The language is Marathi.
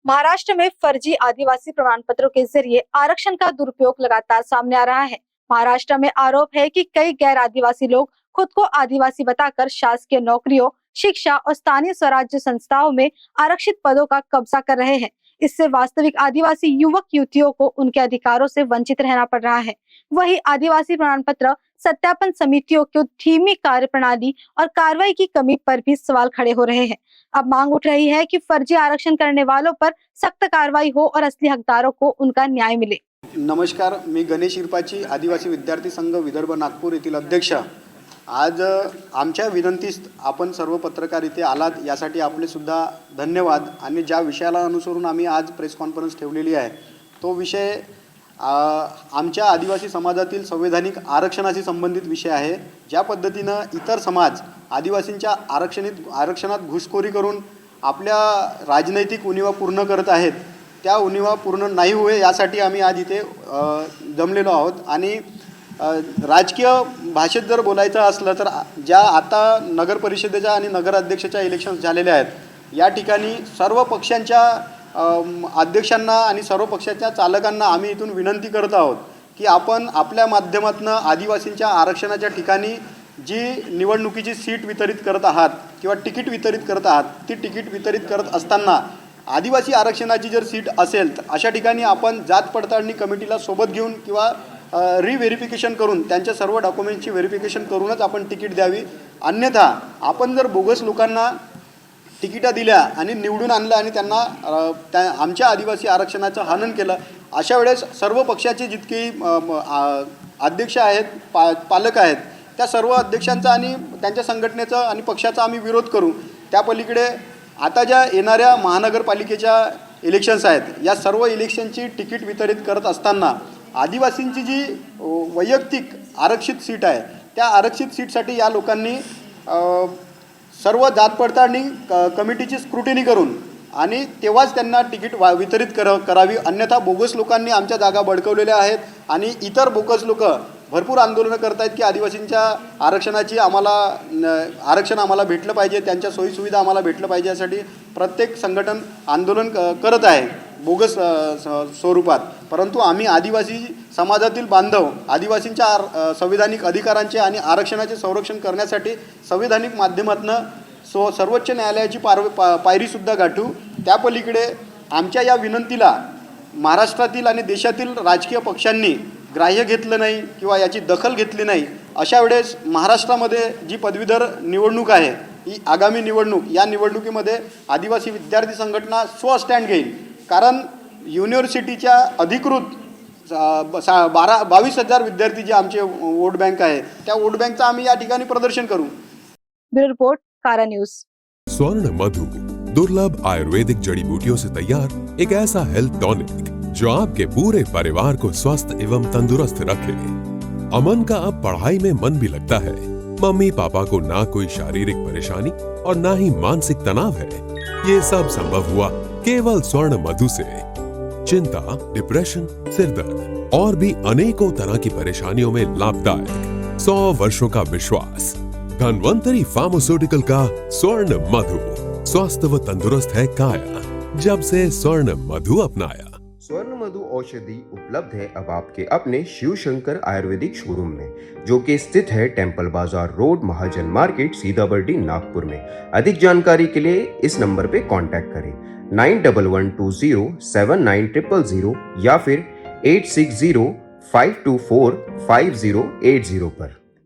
महाराष्ट्र में फर्जी आदिवासी प्रमाण पत्रों के जरिए आरक्षण का दुरुपयोग लगातार सामने आ रहा है। महाराष्ट्र में आरोप है कि कई गैर आदिवासी लोग खुद को आदिवासी बताकर शासकीय नौकरियों, शिक्षा और स्थानीय स्वराज्य संस्थाओं में आरक्षित पदों का कब्जा कर रहे हैं। इससे वास्तविक आदिवासी युवक युवतियों को उनके अधिकारों से वंचित रहना पड़ रहा है। वही आदिवासी प्रमाण पत्र सत्यापन समितियों की धीमी कार्य प्रणाली और कार्रवाई की कमी पर भी सवाल खड़े हो रहे हैं। अब मांग उठ रही है कि फर्जी आरक्षण करने वालों पर सख्त कार्रवाई हो और असली हकदारों को उनका न्याय मिले। नमस्कार, मी गणेश इरपाची आदिवासी विद्यार्थी संघ विदर्भ नागपूर येथील अध्यक्ष। आज आमच्या विनंतीस आपण सर्व पत्रकार इथे आलात यासाठी आपले सुद्धा धन्यवाद। आणि ज्या विषयाला अनुसरून आम्ही आज प्रेस कॉन्फरन्स ठेवलेली आहे तो विषय आमच्या आदिवासी समाजातील संवैधानिक आरक्षणाशी संबंधित विषय आहे। ज्या पद्धतीने इतर समाज आदिवासींच्या आरक्षणात घुसखोरी करून आपल्या राजनैतिक उणिवा पूर्ण करत आहेत, त्या उणिवा पूर्ण नाही होय यासाठी आम्ही आज इथे जमलेलो आहोत। आणि राजकीय भाषेत जर बोलायचं असलं तर ज्या आता नगर परिषदेच्या आणि नगर अध्यक्षाच्या इलेक्शन्स झालेल्या आहेत, या ठिकाणी सर्व पक्षांच्या अध्यक्षांना आणि सर्व पक्षाच्या चालकांना आम्ही इथून विनंती करत आहोत की आपण आपल्या माध्यमातून आदिवासींच्या आरक्षणाच्या ठिकाणी जी निवडणुकीची सीट वितरित करत आहात किंवा तिकीट वितरित करत आहात, ती तिकीट वितरित करत असताना आदिवासी आरक्षणाची जर सीट असेल तर अशा ठिकाणी आपण जात पडताळणी कमिटीला सोबत घेऊन किंवा रिव्हेरिफिकेशन करून त्यांच्या सर्व डॉक्युमेंटची व्हेरिफिकेशन करूनच आपण तिकीट द्यावी। अन्यथा आपण जर बोगस लोकांना तिकिटा दिल्या आणि निवडून आणलं आणि त्यांना आमच्या आदिवासी आरक्षणाचं हनन केलं, अशा वेळेस सर्व पक्षाचे जितके अध्यक्ष आहेत, पालक आहेत, त्या सर्व अध्यक्षांचा आणि त्यांच्या संघटनेचा आणि पक्षाचा आम्ही विरोध करू। त्या पलीकडे आता ज्या येणाऱ्या महानगरपालिकेच्या इलेक्शन्स आहेत, या सर्व इलेक्शनची तिकीट वितरित करत असताना आदिवासींची जी वैयक्तिक आरक्षित सीट आहे, त्या आरक्षित सीटसाठी या लोकांनी सर्व जात पडताळणी कमिटीची स्क्रुटिनी करून आणि तेव्हाच त्यांना तिकीट वितरित करावी। अन्यथा बोगस लोकांनी आमच्या जागा बळकवलेल्या आहेत आणि इतर बोगस लोक भरपूर आंदोलनं करत आहेत की आदिवासींच्या आरक्षण आम्हाला भेटलं पाहिजे, त्यांच्या सोयीसुविधा आम्हाला भेटलं पाहिजे, यासाठी प्रत्येक संघटन आंदोलन करत आहे बोगस स्वरूपात। परंतु आम्ही आदिवासी समाजातील बांधव आदिवासींच्या संविधानिक अधिकारांचे आणि आरक्षणाचे संरक्षण करण्यासाठी संविधानिक माध्यमातून सर्वोच्च न्यायालयाची पायरीसुद्धा गाठू। त्या पलीकडे आमच्या या विनंतीला महाराष्ट्रातील आणि देशातील राजकीय पक्षांनी ग्राह्य घेतलं नाही किंवा याची दखल घेतली नाही, अशा वेळेस महाराष्ट्रामध्ये जी पदवीधर निवडणूक आहे, ही आगामी निवडणूक, या निवडणुकीमध्ये आदिवासी विद्यार्थी संघटना स्वस्थॅन्ड घेईल। कारण युनिव्हर्सिटीच्या अधिकृत 22,000 विद्यार्थी जे आमचे वोट बँक आहे, त्या वोट बँकचं आम्ही या ठिकाणी प्रदर्शन करू। ब्यूरो रिपोर्ट, कारा न्यूज। स्वर्ण मधु दुर्लभ आयुर्वेदिक जड़ी बूटियों से तैयार एक ऐसा हेल्थ टॉनिक जो आपके पूरे परिवार को स्वस्थ एवं तंदुरुस्त रखे। अमन का अब पढ़ाई में मन भी लगता है। मम्मी पापा को ना कोई शारीरिक परेशानी और ना ही मानसिक तनाव है। ये सब संभव हुआ केवल स्वर्ण मधु से। चिंता, डिप्रेशन, सिरदर्द और भी अनेकों तरह की परेशानियों में लाभदायक 100 वर्षों का विश्वास। धन्वंतरी फार्मास्यूटिकल का स्वर्ण मधु। स्वस्थ व तंदुरुस्त है काया, जब से स्वर्ण मधु अपनाया। स्वर्ण मधु औषधि उपलब्ध है अब आपके अपने शिव शंकर आयुर्वेदिक शोरूम में, जो कि स्थित है टेम्पल बाजार रोड, महाजन मार्केट, सीताबर्डी, नागपुर में। अधिक जानकारी के लिए इस नंबर पे कांटेक्ट करें 9112079000 या फिर 8605245080 पर।